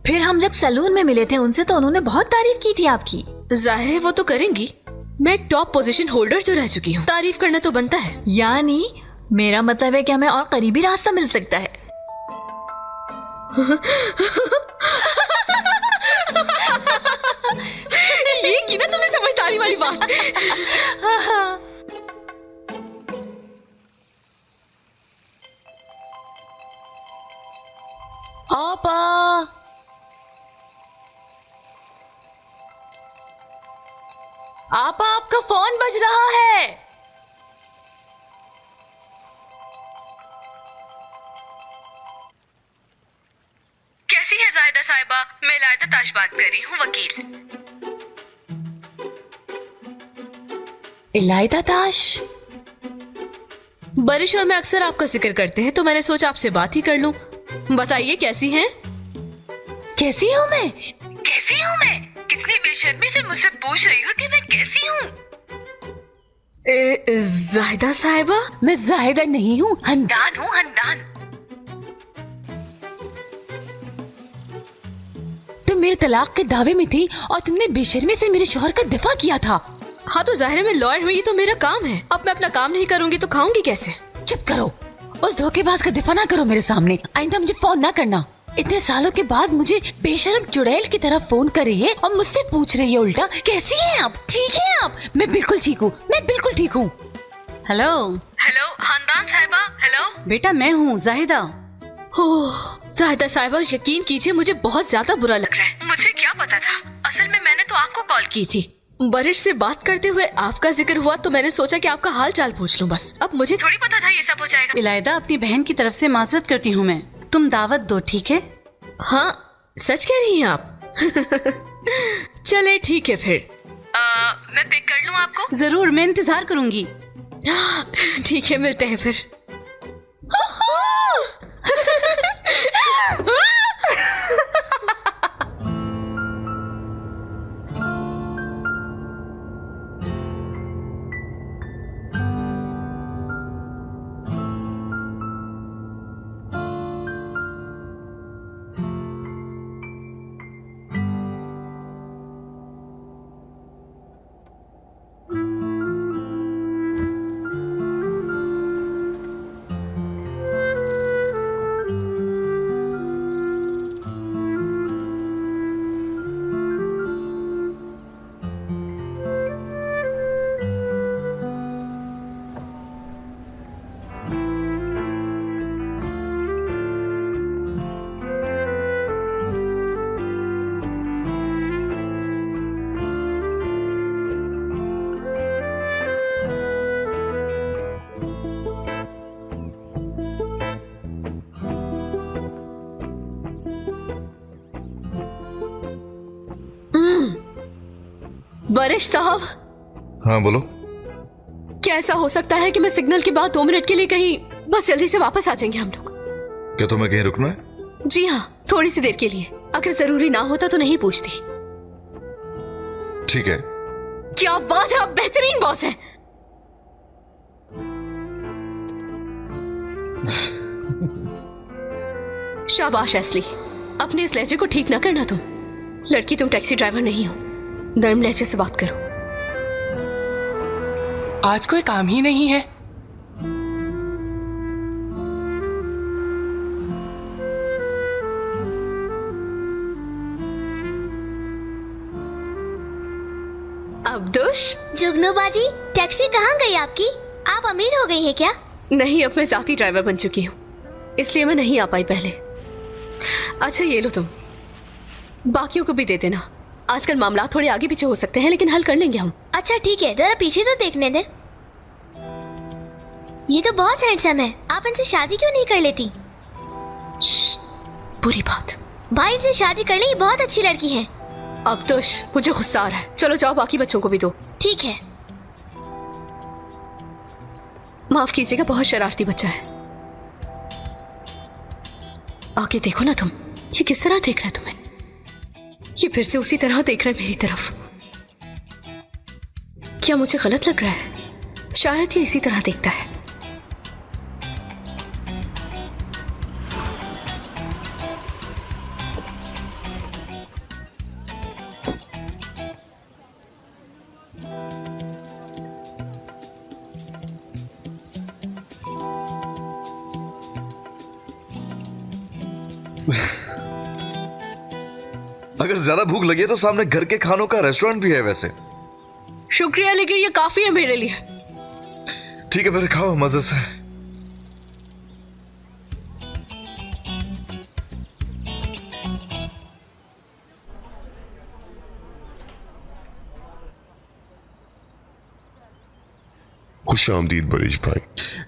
Speaker 11: फिर हम जब सैलून में मिले थे उनसे, तो उन्होंने बहुत तारीफ की थी आपकी।
Speaker 7: जाहिर है वो तो करेंगी, मैं एक टॉप पोजीशन होल्डर जो रह चुकी हूँ, तारीफ करना तो बनता है।
Speaker 11: यानी मेरा मतलब है कि हमें और करीबी रास्ता मिल सकता है।
Speaker 7: ये की ना तुमने समझदारी वाली बात।
Speaker 2: आपा, आपा, आपका फोन बज रहा है।
Speaker 7: कैसी है जाहिदा साहिबा? मैं लायदा ताश बात कर रही हूँ, वकील।
Speaker 2: इलायदा ताश।
Speaker 7: बरिश और मैं अक्सर आपका जिक्र करते हैं, तो मैंने सोचा आपसे बात ही कर लूं। बताइए कैसी हैं?
Speaker 2: कैसी हूँ मैं?
Speaker 7: कैसी हूँ मैं? कितनी बेशर्मी से मुझसे पूछ रही हो कि मैं कैसी हूँ? जाहिदा साहिबा?
Speaker 2: मैं जाहिदा नहीं हूँ,
Speaker 7: हंदान हूँ, हंदान।
Speaker 2: तुम मेरे तलाक के दावे में थी और तुमने बेशर्मी से मेरे शौहर का दिफा किया था।
Speaker 7: हाँ, तो जाहिर है मैं लॉयर हूँ, ये तो मेरा काम है। अब मैं अपना काम नहीं करूंगी तो खाऊंगी कैसे?
Speaker 2: चुप करो, उस धोखेबाज का दिफा ना करो मेरे सामने। आइंदा मुझे फोन ना करना। इतने सालों के बाद मुझे बेशर्म चुड़ैल की तरह फोन कर रही है और मुझसे पूछ रही है उल्टा, कैसी हैं आप? ठीक है आप? मैं बिल्कुल ठीक हूँ, मैं बिल्कुल ठीक हूँ। हेलो
Speaker 7: हेलो हंदान साहिबा। हेलो
Speaker 2: बेटा, मैं हूँ जाहिदा।
Speaker 7: जाहिदा साहिबा, यकीन कीजिए मुझे बहुत ज्यादा बुरा लग रहा है। मुझे क्या पता था, असल में मैंने तो आपको कॉल की थी। बरिश से बात करते हुए आपका जिक्र हुआ तो मैंने सोचा कि आपका हाल चाल पूछ लूं बस। अब मुझे थोड़ी पता था ये सब हो जाएगा।
Speaker 2: इलायदा, अपनी बहन की तरफ से माजरत करती हूँ मैं। तुम दावत दो, ठीक है?
Speaker 7: हाँ, सच कह रही हैं आप। चले ठीक है फिर। मैं पिक कर लूं आपको?
Speaker 2: जरूर, मैं इंतजार करूंगी।
Speaker 7: ठीक है, मिलते हैं फिर। बरिश साहब।
Speaker 3: हाँ बोलो।
Speaker 7: क्या ऐसा हो सकता है कि मैं सिग्नल के बाद 2 मिनट के लिए कहीं बस जल्दी से वापस आ जाएंगे हम लोग?
Speaker 3: क्या तुम्हें कहीं रुकना है?
Speaker 7: जी हाँ, थोड़ी सी देर के लिए। अगर जरूरी ना होता तो नहीं पूछती।
Speaker 3: ठीक है।
Speaker 7: क्या बात है, आप बेहतरीन बॉस हैं। शाबाश एस्ली, अपने इस लहजे को ठीक ना करना तुम। लड़की तुम टैक्सी ड्राइवर नहीं हो, नर्म लहजे से बात करो।
Speaker 2: आज कोई काम ही नहीं है।
Speaker 7: अब्दुश।
Speaker 9: जुगनू बाजी, टैक्सी कहाँ गई आपकी? आप अमीर हो गई हैं क्या?
Speaker 7: नहीं, अब मैं जाती ड्राइवर बन चुकी हूँ, इसलिए मैं नहीं आ पाई पहले। अच्छा ये लो तुम, बाकियों को भी दे देना। आजकल मामला थोड़े आगे पीछे हो सकते हैं, लेकिन हल कर लेंगे हम।
Speaker 9: अच्छा ठीक है, जरा पीछे तो देखने दे। ये तो बहुत हैंडसम है, आप इनसे शादी क्यों नहीं कर लेती?
Speaker 7: बुरी बात।
Speaker 9: भाई इनसे शादी कर ले, बहुत अच्छी लड़की है।
Speaker 7: अब्दुश, मुझे गुस्सा आ रहा है। चलो जाओ, बाकी बच्चों को भी दो।
Speaker 9: ठीक है।
Speaker 7: माफ कीजिएगा, बहुत शरारती बच्चा है। आगे देखो ना तुम, ये किस तरह देख रहा है तुम्हें? ये फिर से उसी तरह देख रहा है मेरी तरफ। क्या मुझे गलत लग रहा है? शायद ये इसी तरह देखता है।
Speaker 3: अगर ज्यादा भूख लगी है तो सामने घर के खानों का रेस्टोरेंट भी है वैसे।
Speaker 7: शुक्रिया, लेकिन ये काफी है मेरे लिए।
Speaker 3: ठीक है, फिर खाओ मजे से।
Speaker 4: खुश आमदीद बरीश भाई।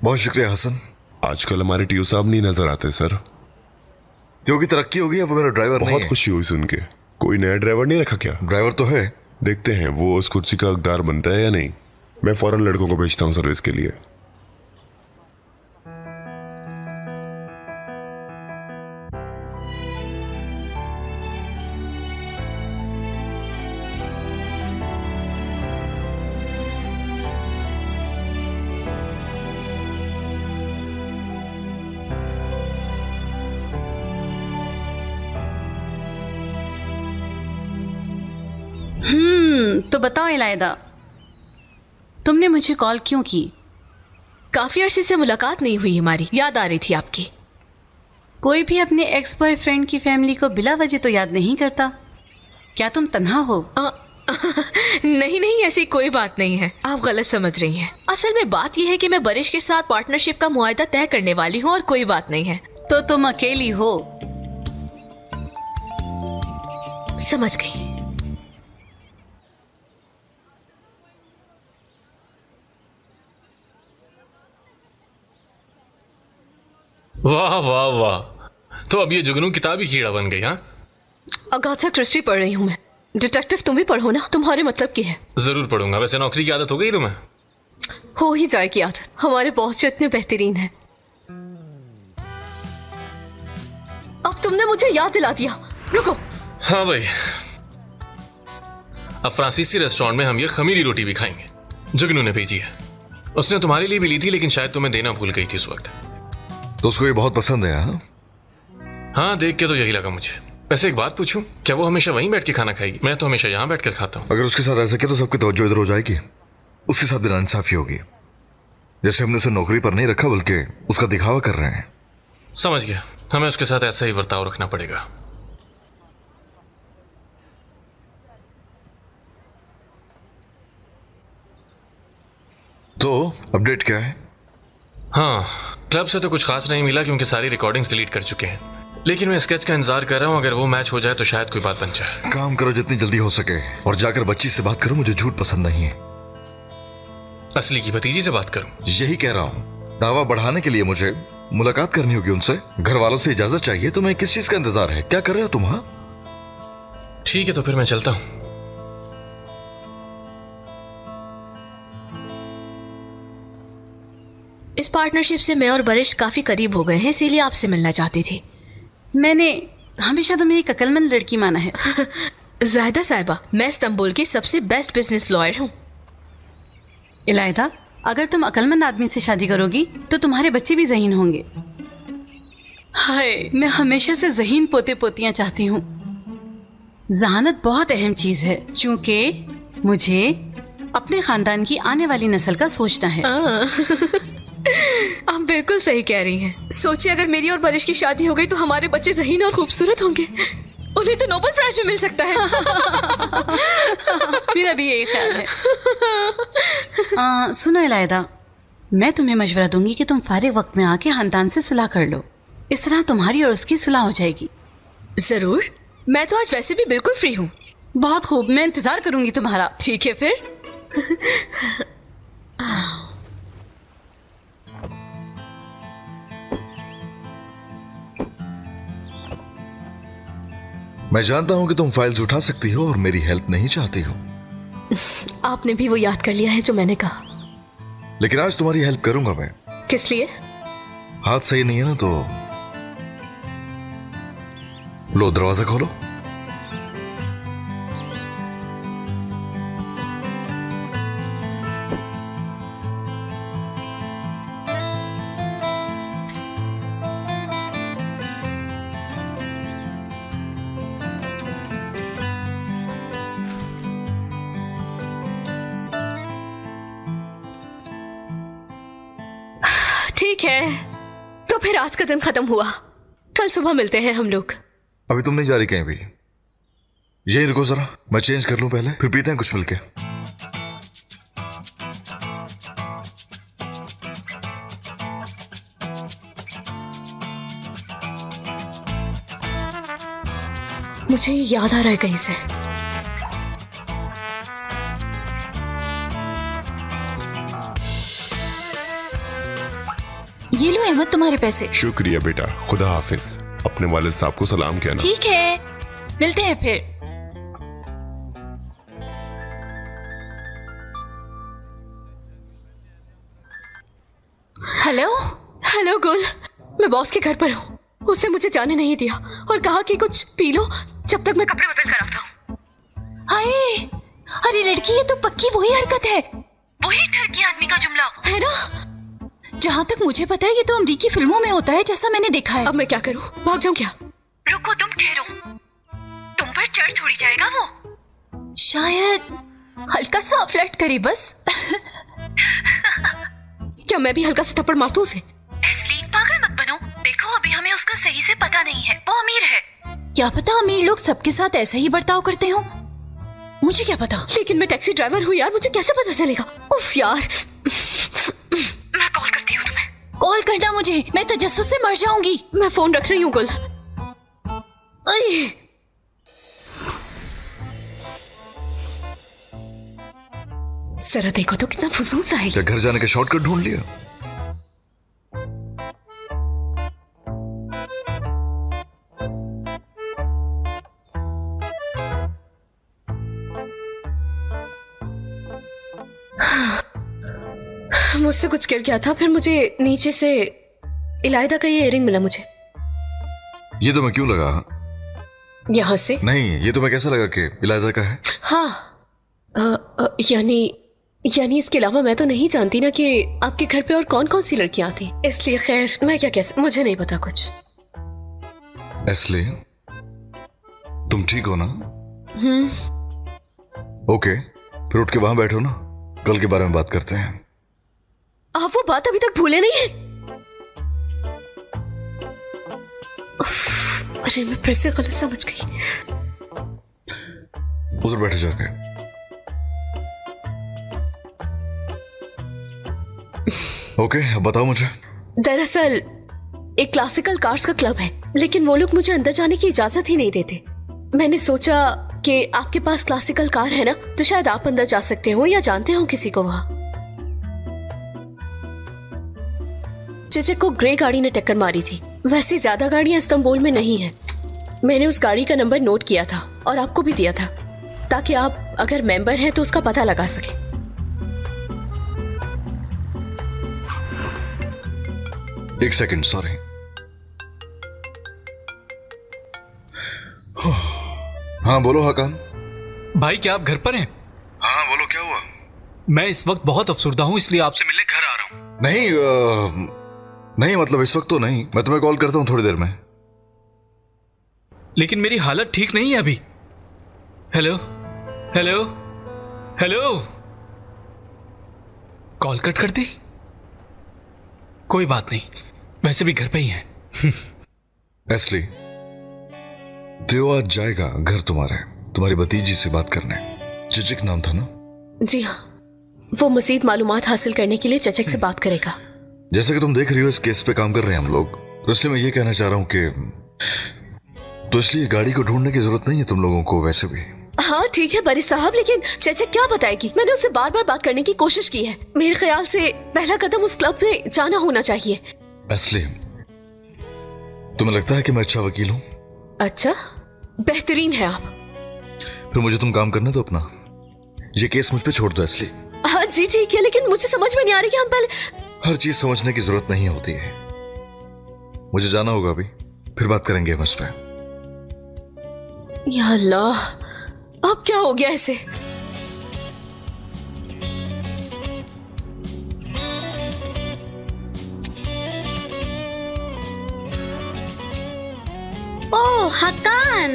Speaker 3: बहुत शुक्रिया हसन।
Speaker 4: आजकल हमारे टीओ साहब नहीं नजर आते सर।
Speaker 3: टीओ की तरक्की हो गई है, वो मेरा ड्राइवर नहीं है।
Speaker 4: बहुत खुशी हुई सुन के। कोई नया ड्राइवर नहीं रखा क्या?
Speaker 3: ड्राइवर तो है।
Speaker 4: देखते हैं वो उस कुर्सी का हकदार बनता है या नहीं। मैं फौरन लड़कों को भेजता हूँ सर्विस के लिए।
Speaker 2: तो बताओ इलायदा, तुमने मुझे कॉल क्यों की?
Speaker 7: काफी अरसे से मुलाकात नहीं हुई हमारी, याद आ रही थी आपकी।
Speaker 2: कोई भी अपने एक्स बॉयफ्रेंड की फैमिली को बिला वजह तो याद नहीं करता। क्या तुम तन्हा हो?
Speaker 7: नहीं नहीं, ऐसी कोई बात नहीं है, आप गलत समझ रही हैं। असल में बात यह है कि मैं बरिश के साथ पार्टनरशिप का मुआहदा तय करने वाली हूँ और कोई बात नहीं है।
Speaker 2: तो तुम अकेली हो?
Speaker 7: समझ गई।
Speaker 5: वाह वाह वाह, तो अब ये जुगनू किताबी कीड़ा बन गई। हाँ,
Speaker 7: अगाथा क्रिस्टी पढ़ रही हूँ मैं। डिटेक्टिव तुम भी पढ़ो ना, तुम्हारे मतलब की है।
Speaker 5: जरूर पढ़ूंगा। वैसे नौकरी की आदत हो गई तुम्हें?
Speaker 7: हो ही जाएगी आदत, हमारे बॉस जो इतने बेहतरीन हैं। अब तुमने मुझे याद दिला दिया, रुको।
Speaker 5: हाँ भाई, अब फ्रांसीसी रेस्टोरेंट में हम ये खमीरी रोटी भी खाएंगे। जुगनू ने भेजी है, उसने तुम्हारे लिए भी ली थी, लेकिन शायद तुम्हें देना भूल गई थी उस वक्त।
Speaker 3: तो उसको ये बहुत पसंद है।
Speaker 5: हाँ, देख के तो यही लगा मुझे। वैसे एक बात पूछूं, क्या वो हमेशा वहीं बैठ के खाना खाएगी? मैं तो हमेशा यहाँ बैठ कर खाता हूँ।
Speaker 3: अगर उसके साथ ऐसा किया तो सबकी तवज्जो इधर हो जाएगी। उसके साथ भी नाइंसाफी होगी। जैसे हमने उसे नौकरी पर नहीं रखा बल्कि उसका दिखावा कर रहे हैं।
Speaker 5: समझ गया, हमें उसके साथ ऐसा ही बर्ताव रखना पड़ेगा।
Speaker 3: तो अपडेट क्या है?
Speaker 5: हाँ, क्लब से तो कुछ खास नहीं मिला क्योंकि सारी रिकॉर्डिंग्स डिलीट कर चुके हैं। लेकिन मैं स्केच का इंतजार कर रहा हूँ, अगर वो मैच हो जाए तो शायद कोई बात बन जाए।
Speaker 3: काम करो जितनी जल्दी हो सके और जाकर बच्ची से बात करो। मुझे झूठ पसंद नहीं है।
Speaker 5: असली की भतीजी से बात करूं?
Speaker 3: यही कह रहा हूँ। दावा बढ़ाने के लिए मुझे मुलाकात करनी होगी उनसे। घर वालों से इजाजत चाहिए। तो मैं किस चीज का इंतजार है? क्या कर रहे हो तुम? हाँ
Speaker 5: ठीक है, तो फिर मैं चलता हूँ।
Speaker 7: इस पार्टनरशिप से मैं और बरिश काफी करीब हो गए हैं, इसीलिए आपसे मिलना चाहती थी।
Speaker 2: मैंने हमेशा तुम्हें एक अक्लमंद लड़की माना है।
Speaker 7: जाहिदा साहिबा, मैं इस्तांबुल की सबसे बेस्ट बिजनेस लॉयर हूँ।
Speaker 2: इलायदा, अगर तुम अक्लमंद आदमी से शादी करोगी तो तुम्हारे बच्चे भी ज़हीन होंगे। हाय, मैं हमेशा से ज़हीन पोते पोतियां चाहती हूँ। जहानत बहुत अहम चीज़ है, क्योंकि मुझे अपने खानदान की आने वाली नस्ल का सोचना है।
Speaker 7: आप बिल्कुल सही कह रही हैं। सोचिए, अगर मेरी और बारिश की शादी हो गई तो हमारे बच्चे ज़हीन और खूबसूरत होंगे। उन्हें तो नोबेल प्राइज भी मिल सकता है।
Speaker 2: मेरा भी यही ख्याल है। सुनो इलायदा, मैं तुम्हें मशवरा दूंगी कि तुम फारिग वक्त में आके खानदान से सुलह कर लो। इस तरह तुम्हारी और उसकी सुलह हो जाएगी।
Speaker 7: जरूर, मैं तो आज वैसे भी बिल्कुल फ्री हूँ।
Speaker 2: बहुत खूब, मैं इंतजार करूंगी तुम्हारा।
Speaker 7: ठीक है फिर।
Speaker 3: मैं जानता हूं कि तुम फाइल्स उठा सकती हो और मेरी हेल्प नहीं चाहती हो।
Speaker 7: आपने भी वो याद कर लिया है जो मैंने कहा।
Speaker 3: लेकिन आज तुम्हारी हेल्प करूंगा मैं।
Speaker 7: किस लिए?
Speaker 3: हाथ सही नहीं है ना, तो लो दरवाजा खोलो।
Speaker 7: ठीक है, तो फिर आज का दिन खत्म हुआ। कल सुबह मिलते हैं हम लोग।
Speaker 3: अभी तुम नहीं जा रही कहीं भी? यही रुको जरा, मैं चेंज कर लूं पहले, फिर पीते हैं कुछ मिलके।
Speaker 7: मुझे याद आ रहा है कहीं से।
Speaker 11: ये लो अहमद, तुम्हारे पैसे।
Speaker 4: शुक्रिया बेटा, खुदा हाफिज। अपने वालिद साहब को सलाम कहना।
Speaker 11: ठीक है, मिलते हैं फिर। हेलो।
Speaker 7: हेलो गुल, मैं बॉस के घर पर हूँ। उसने मुझे जाने नहीं दिया और कहा कि कुछ पी लो जब तक मैं कपड़े बदल कर आता हूँ।
Speaker 11: हाय, अरे लड़की, ये तो पक्की वही हरकत है, वही ठरकी आदमी का जुमला
Speaker 7: है ना?
Speaker 11: जहाँ तक मुझे पता है ये तो अमरीकी फिल्मों में होता है, जैसा मैंने देखा है।
Speaker 7: अब मैं क्या करूँ? भाग जाऊँ क्या?
Speaker 11: रुको, तुम ठहरो, तुम पर चढ़ थोड़ी जाएगा वो। शायद हल्का सा फ्लर्ट करे बस।
Speaker 7: क्या मैं भी हल्का सा थप्पड़ मार दूं उसे?
Speaker 11: एस्ली, पागल मत बनो। देखो, अभी हमें उसका सही से पता नहीं है। वो अमीर है, क्या पता अमीर लोग सबके साथ ऐसा ही बर्ताव करते हो। मुझे क्या पता।
Speaker 7: लेकिन मैं टैक्सी ड्राइवर हूँ यार, मुझे कैसे पता चलेगा? उफ यार।
Speaker 11: मैं कॉल करती हूँ तुम्हें। कॉल करना मुझे, मैं तजस्सुस से मर जाऊंगी।
Speaker 7: मैं फोन रख रही हूँ गुल। जरा देखो तो कितना फजूल सा है।
Speaker 3: क्या घर जाने का शॉर्टकट ढूंढ लिया?
Speaker 7: मुझसे कुछ गिर गया था, फिर मुझे नीचे से इलायदा का ये इयरिंग मिला मुझे।
Speaker 3: ये तो मैं क्यों लगा?
Speaker 7: यहाँ से
Speaker 3: नहीं, ये तो मैं कैसा लगा कि इलायदा का है?
Speaker 7: हाँ, यानी इसके अलावा मैं तो नहीं जानती ना कि आपके घर पे और कौन कौन सी लड़कियां आती, इसलिए खैर मैं क्या कैसे, मुझे नहीं पता कुछ।
Speaker 3: एस्ली, तुम ठीक हो ना? ओके, फिर उठ के वहां बैठो ना, कल के बारे में बात करते हैं।
Speaker 7: आप वो बात अभी तक भूले नहीं है? अरे मैं फिर से गलत समझ गई।
Speaker 3: उधर बैठे जाके। ओके, अब बताओ मुझे।
Speaker 7: दरअसल एक क्लासिकल कार्स का क्लब है, लेकिन वो लोग मुझे अंदर जाने की इजाजत ही नहीं देते। मैंने सोचा कि आपके पास क्लासिकल कार है ना, तो शायद आप अंदर जा सकते हो या जानते हो किसी को वहां। चेचक को ग्रे गाड़ी ने टक्कर मारी थी। वैसे ज्यादा गाड़ियां इस्तांबुल में नहीं है। मैंने उस गाड़ी का नंबर नोट किया था और आपको भी दिया था, ताकि आप अगर मेंबर हैं तो उसका पता लगा सकें।
Speaker 3: एक सेकंड, सॉरी। हाँ बोलो हकान।
Speaker 6: भाई क्या आप घर पर हैं?
Speaker 3: हाँ बोलो, क्या हुआ?
Speaker 6: मैं इस वक्त बहुत अफसुर्दा हूँ, इसलिए आपसे मिलने घर आ रहा हूँ।
Speaker 3: नहीं मतलब इस वक्त तो नहीं, मैं तुम्हें कॉल करता हूँ थोड़ी देर में।
Speaker 6: लेकिन मेरी हालत ठीक नहीं है अभी। Hello hello hello, call cut कर दी। कोई बात नहीं, वैसे भी घर पे ही है।
Speaker 3: एस्ली, देव आज जाएगा घर तुम्हारी भतीजी से बात करने। चचक नाम था ना?
Speaker 7: जी हाँ, वो मजीद मालूमात हासिल करने के लिए चचक से बात करेगा।
Speaker 3: जैसे कि तुम देख रही हो इस केस पे काम कर रहे हैं हम लोग, तो इसलिए मैं ये कहना चाह रहा हूँ कि तो इसलिए गाड़ी को ढूंढने की जरूरत नहीं है तुम लोगों को वैसे भी।
Speaker 7: हाँ ठीक है बरी साहब, लेकिन चचक क्या बताएगी? मैंने उससे बार बार बात करने की कोशिश की है। मेरे ख्याल से पहला कदम उस क्लब में जाना होना चाहिए।
Speaker 3: एस्ली, तुम्हें लगता है कि मैं अच्छा वकील हूँ?
Speaker 7: अच्छा, बेहतरीन है आप।
Speaker 3: फिर मुझे तुम काम करने दो अपना, ये केस मुझ पे छोड़ दो एस्ली।
Speaker 7: हाँ जी ठीक है, लेकिन मुझे समझ में नहीं आ रही कि हम पहले।
Speaker 3: हर चीज समझने की जरूरत नहीं होती है। मुझे जाना होगा अभी, फिर बात करेंगे हम इस पे।
Speaker 7: या अल्लाह, अब क्या हो गया ऐसे?
Speaker 15: ओह हकान,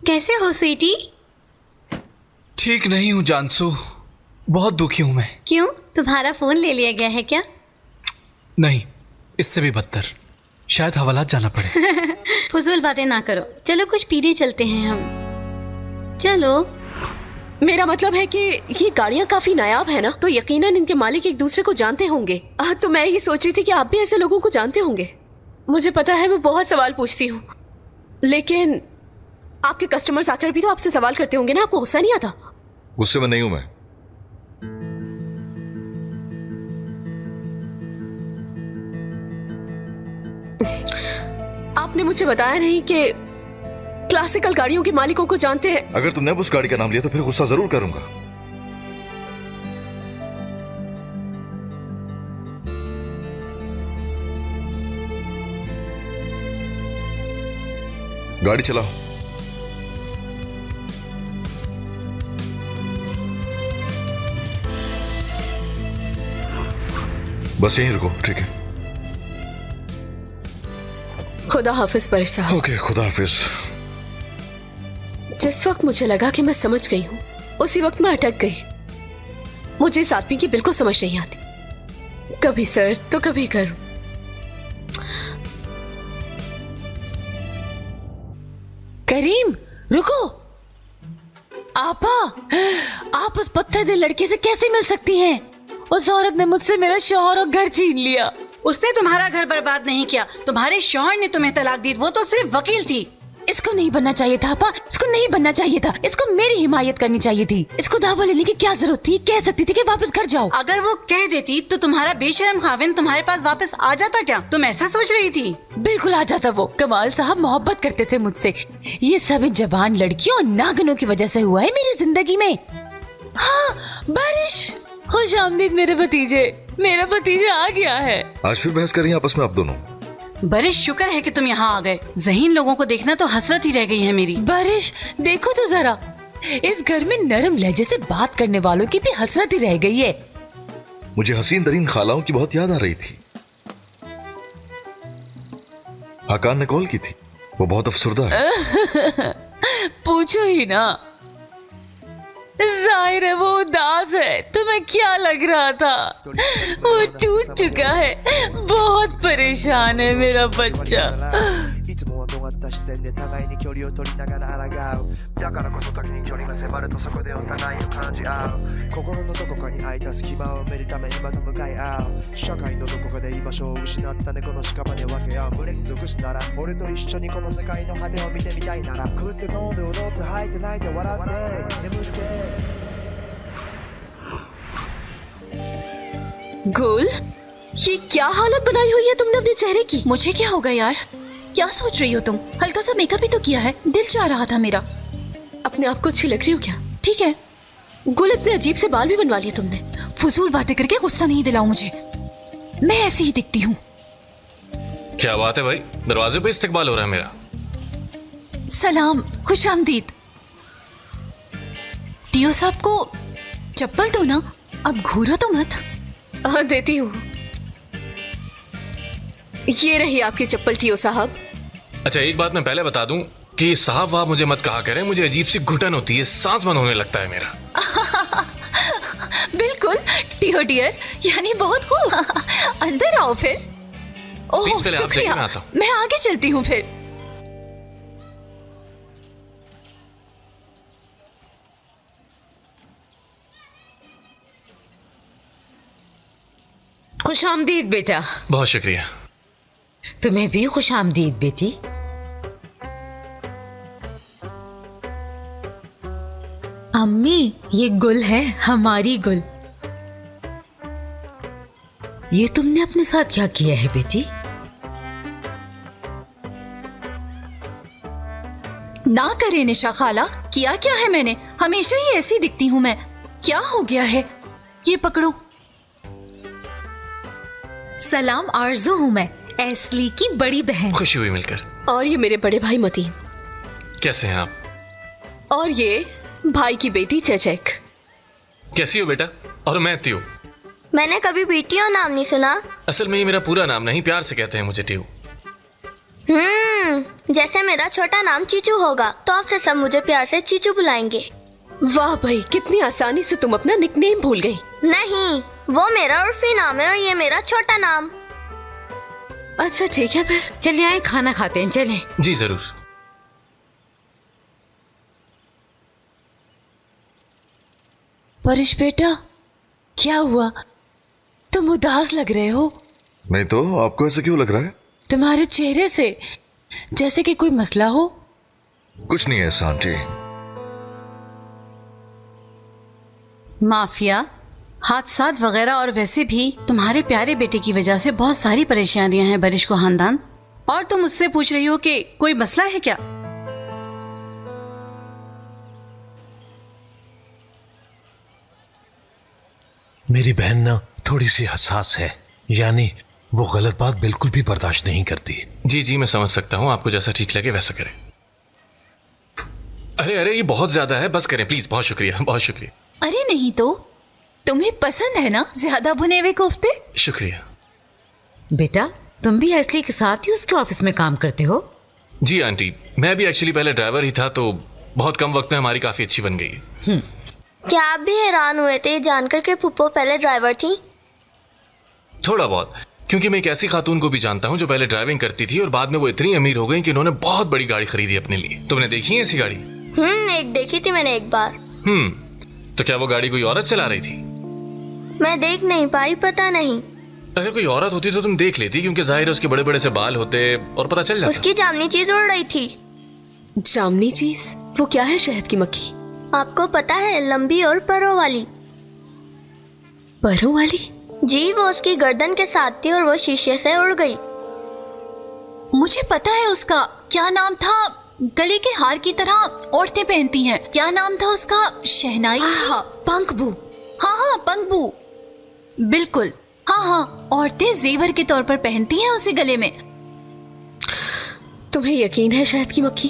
Speaker 15: कैसे हो स्वीटी?
Speaker 6: ठीक नहीं हूँ जानसू, बहुत दुखी हूं मैं।
Speaker 15: क्यों, तुम्हारा फोन ले लिया गया है क्या?
Speaker 6: नहीं, इससे भी बदतर, शायद हवालात जाना पड़े।
Speaker 15: फजूल बातें ना करो, चलो कुछ पीने चलते हैं हम। चलो।
Speaker 7: मेरा मतलब है कि ये गाड़ियाँ काफी नायाब है ना, तो यकीनन इनके मालिक एक दूसरे को जानते होंगे। तो मैं ये सोच रही थी कि आप भी ऐसे लोगों को जानते होंगे। मुझे पता है मैं बहुत सवाल पूछती हूँ, लेकिन आपके कस्टमर्स आकर भी तो आपसे सवाल करते होंगे ना, आपको गुस्सा नहीं आता?
Speaker 3: गुस्से में नहीं हूं मैं।
Speaker 7: आपने मुझे बताया नहीं कि क्लासिकल गाड़ियों के मालिकों को जानते हैं।
Speaker 3: अगर तुमने अब उस गाड़ी का नाम लिया तो फिर गुस्सा जरूर करूंगा। गाड़ी चलाओ। बस यहीं रुको, ठीक है?
Speaker 7: खुदा हाफिज परेश साहब।
Speaker 3: ओके, खुदा हाफिज।
Speaker 7: जिस वक्त मुझे लगा कि मैं समझ गई हूँ, उसी वक्त मैं अटक गई। मुझे इस आदमी की बिल्कुल समझ नहीं आती, कभी सर तो कभी गर्म।
Speaker 2: करीम रुको। आपा, आप उस पत्थर दिल लड़के से कैसे मिल सकती हैं? उस औरत ने मुझसे मेरा शौहर और घर छीन लिया।
Speaker 16: उसने तुम्हारा घर बर्बाद नहीं किया, तुम्हारे शौहर ने तुम्हें तलाक दी, वो तो सिर्फ वकील थी।
Speaker 2: इसको नहीं बनना चाहिए था आपा, इसको नहीं बनना चाहिए था, इसको मेरी हिमायत करनी चाहिए थी। इसको दावा लेने की क्या जरूरत थी? कह सकती थी कि वापस घर जाओ।
Speaker 16: अगर वो कह देती तो तुम्हारा बेशरम खाविन तुम्हारे पास वापस आ जाता क्या? तुम ऐसा सोच रही थी?
Speaker 2: बिल्कुल आ जाता वो। कमाल साहब मोहब्बत करते थे मुझसे। ये सब इन जवान लड़कियों और नागनों की वजह से हुआ है मेरी जिंदगी में। हाँ बारिश, खुश आमदीद मेरे भतीजे। मेरा भतीजा आ गया है।
Speaker 3: आज फिर बहस कर रही हैं आपस में आप दोनों?
Speaker 16: बारिश, शुक्र है कि तुम यहाँ आ गए। ज़हीन लोगों को देखना तो हसरत ही रह गई है मेरी।
Speaker 2: बारिश देखो तो जरा, इस घर में नरम लहजे से बात करने वालों की भी हसरत ही रह गई है।
Speaker 3: मुझे हसीन तरीन खालाओं की बहुत याद आ रही थी। हकान ने कॉल की थी, वो बहुत अफसरदा है।
Speaker 2: पूछो ही ना, जाहिर है वो उदास है। तुम्हें क्या लग रहा था? वो टूट चुका है, बहुत परेशान है मेरा बच्चा।
Speaker 17: いつもは尖った視線で互いに距離を取りながら抗う。だからこそ時に距離が迫るとそこでお互いを感じ合う。心のどこかに空いた隙間を埋めるため今と向かい合う。社会のどこかで居場所を失った猫の屍分け合う。群れに属すなら俺と一緒にこの世界の果てを見てみたいなら食って飲んで踊って吐いて泣いて笑って眠って。
Speaker 7: गुल, ये क्या हालत बनाई हुई है तुमने अपने चेहरे की?
Speaker 11: मुझे क्या होगा यार, क्या सोच रही हो तुम? हल्का सा मेकअप ही तो किया है, दिल चाह रहा था मेरा।
Speaker 7: अपने आप को अच्छी लग रही हो क्या?
Speaker 11: ठीक है,
Speaker 7: गुल, इतने अजीब से बाल भी बनवा लिए तुमने।
Speaker 11: फजूल बातें करके गुस्सा नहीं दिलाओ मुझे, मैं ऐसी ही दिखती हूँ।
Speaker 5: क्या बात है भाई, दरवाजे पे इस्तकबाल हो रहा है मेरा।
Speaker 11: सलाम, खुश आमदीद। टियो साहब को चप्पल दो ना, अब घूरो तो मत।
Speaker 7: हाँ, देती हूँ। ये रही आपकी चप्पल टियो साहब।
Speaker 5: अच्छा, एक बात मैं पहले बता दूं कि साहब वहां मुझे मत कहा करें, मुझे अजीब सी घुटन होती है, सांस बंद होने लगता है मेरा।
Speaker 11: बिल्कुल टियो डियर, यानी बहुत खूब। अंदर आओ फिर। ओह
Speaker 5: प्लीज पहले आप देखिए,
Speaker 11: शुक्रिया,
Speaker 5: मैं आता हूं।
Speaker 11: मैं आगे चलती हूँ फिर।
Speaker 18: खुश आमदीद बेटा।
Speaker 5: बहुत शुक्रिया।
Speaker 18: तुम्हें भी खुश आमदीद बेटी।
Speaker 1: अम्मी, ये गुल है, हमारी गुल।
Speaker 18: ये तुमने अपने साथ क्या किया है बेटी?
Speaker 11: ना करे निशा खाला, किया क्या है मैंने? हमेशा ही ऐसी दिखती हूँ मैं। क्या हो गया है? ये पकड़ो।
Speaker 1: सलाम, आरजू हूँ मैं, एस्ली की बड़ी बहन।
Speaker 5: खुशी हुई मिलकर।
Speaker 7: और ये मेरे बड़े भाई मतीन।
Speaker 5: कैसे हैं आप?
Speaker 7: और ये भाई की बेटी चेचक।
Speaker 5: कैसी हो बेटा? और मैं टियो।
Speaker 9: मैंने कभी भी टियो नाम नहीं सुना।
Speaker 5: असल में ये मेरा पूरा नाम नहीं, प्यार से कहते हैं मुझे टियो।
Speaker 9: जैसे मेरा छोटा नाम चीचू होगा तो आपसे सब मुझे प्यार से चीचू बुलाएंगे।
Speaker 7: वाह भाई, कितनी आसानी से तुम अपना निकनेम भूल गई।
Speaker 9: नहीं, वो मेरा उर्फी नाम है और ये मेरा छोटा नाम।
Speaker 7: अच्छा ठीक है, फिर
Speaker 18: चलिए आए, खाना खाते हैं, चलें।
Speaker 5: जी जरूर।
Speaker 2: परिश बेटा, क्या हुआ? तुम उदास लग रहे हो।
Speaker 3: नहीं तो, आपको ऐसा क्यों लग रहा है?
Speaker 2: तुम्हारे चेहरे से जैसे कि कोई मसला हो।
Speaker 3: कुछ नहीं है आंटी।
Speaker 16: माफिया, हादसात वगैरह और वैसे भी तुम्हारे प्यारे बेटे की वजह से बहुत सारी परेशानियां हैं बरिश को खानदान। और तुम मुझसे पूछ रही हो कि कोई मसला है क्या?
Speaker 8: मेरी बहन ना थोड़ी सी हसास है, यानी वो गलत बात बिल्कुल भी बर्दाश्त नहीं करती।
Speaker 5: जी जी, मैं समझ सकता हूँ, आपको जैसा ठीक लगे वैसा करें। अरे अरे, ये बहुत ज्यादा है, बस करें प्लीज। बहुत शुक्रिया, बहुत शुक्रिया।
Speaker 11: अरे नहीं तो, तुम्हें पसंद है ना ज्यादा भुने हुए कोफ्ते?
Speaker 5: शुक्रिया।
Speaker 18: बेटा, तुम भी एस्ली के साथ ही उसके ऑफिस में काम करते हो?
Speaker 5: जी आंटी, मैं भी एक्चुअली पहले ड्राइवर ही था, तो बहुत कम वक्त में हमारी काफी अच्छी बन गई।
Speaker 9: क्या आप भी हैरान हुए थे जानकर के फुप्पो पहले ड्राइवर थी?
Speaker 5: थोड़ा बहुत, क्योंकि मैं एक ऐसी खातून को भी जानता हूँ जो पहले ड्राइविंग करती थी और बाद में वो इतनी अमीर हो गई कि उन्होंने बहुत बड़ी गाड़ी खरीदी अपने लिए। तुमने देखी है ऐसी गाड़ी?
Speaker 9: एक देखी थी मैंने एक बार।
Speaker 5: तो क्या वो गाड़ी कोई औरत चला रही थी?
Speaker 9: मैं देख नहीं पाई, पता नहीं।
Speaker 5: अगर कोई औरत होती तो तुम देख लेती, क्योंकि जाहिर है उसके बड़े बड़े से बाल होते और पता चल जाता।
Speaker 9: उसकी जामनी चीज उड़ रही थी।
Speaker 7: जामनी चीज? वो क्या है? शहद की मक्खी?
Speaker 9: आपको पता है, लंबी और परों वाली।
Speaker 7: परों वाली?
Speaker 9: जी, वो उसकी गर्दन के साथ थी और वो शीशे से उड़ गई।
Speaker 11: मुझे पता है उसका। क्या नाम था? गले के हार की तरह औरतें पहनती हैं, क्या नाम था उसका? शहनाई?
Speaker 1: हाँ, पंखबू।
Speaker 11: हाँ, पंखबू, बिल्कुल। हाँ, औरतें जेवर के तौर पर पहनती हैं उसे गले में।
Speaker 7: तुम्हें यकीन है शहद की मक्खी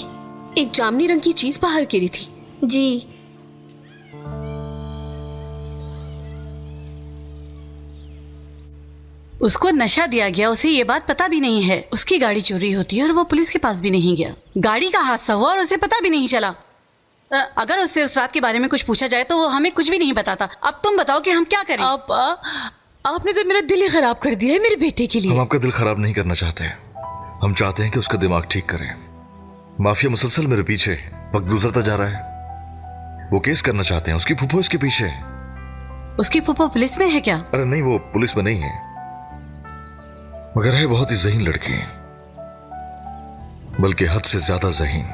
Speaker 7: एक जामनी रंग की चीज बाहर गिरी थी?
Speaker 9: जी।
Speaker 16: उसको नशा दिया गया, उसे ये बात पता भी नहीं है। उसकी गाड़ी चोरी होती है और वो पुलिस के पास भी नहीं गया। गाड़ी का हादसा हुआ और उसे पता भी नहीं चला। अगर उससे उस रात के बारे में कुछ पूछा जाए तो वो हमें कुछ भी नहीं बताता। अब तुम बताओ कि हम क्या करें?
Speaker 2: आपने तो मेरा दिल ही खराब कर दिया है मेरे बेटे के लिए।
Speaker 3: हम आपका दिल खराब नहीं करना चाहते हैं, हम चाहते हैं कि उसका दिमाग ठीक करें। माफिया मुसलसल मेरे पीछे, वक्त गुजरता जा रहा है। वो केस करना चाहते हैं, उसकी फूफो इसके पीछे है।
Speaker 16: उसकी फूफो पुलिस में है क्या?
Speaker 3: अरे नहीं, वो पुलिस में नहीं है, मगर है बहुत ही ज़हीन लड़की, बल्कि हद से ज्यादा ज़हीन।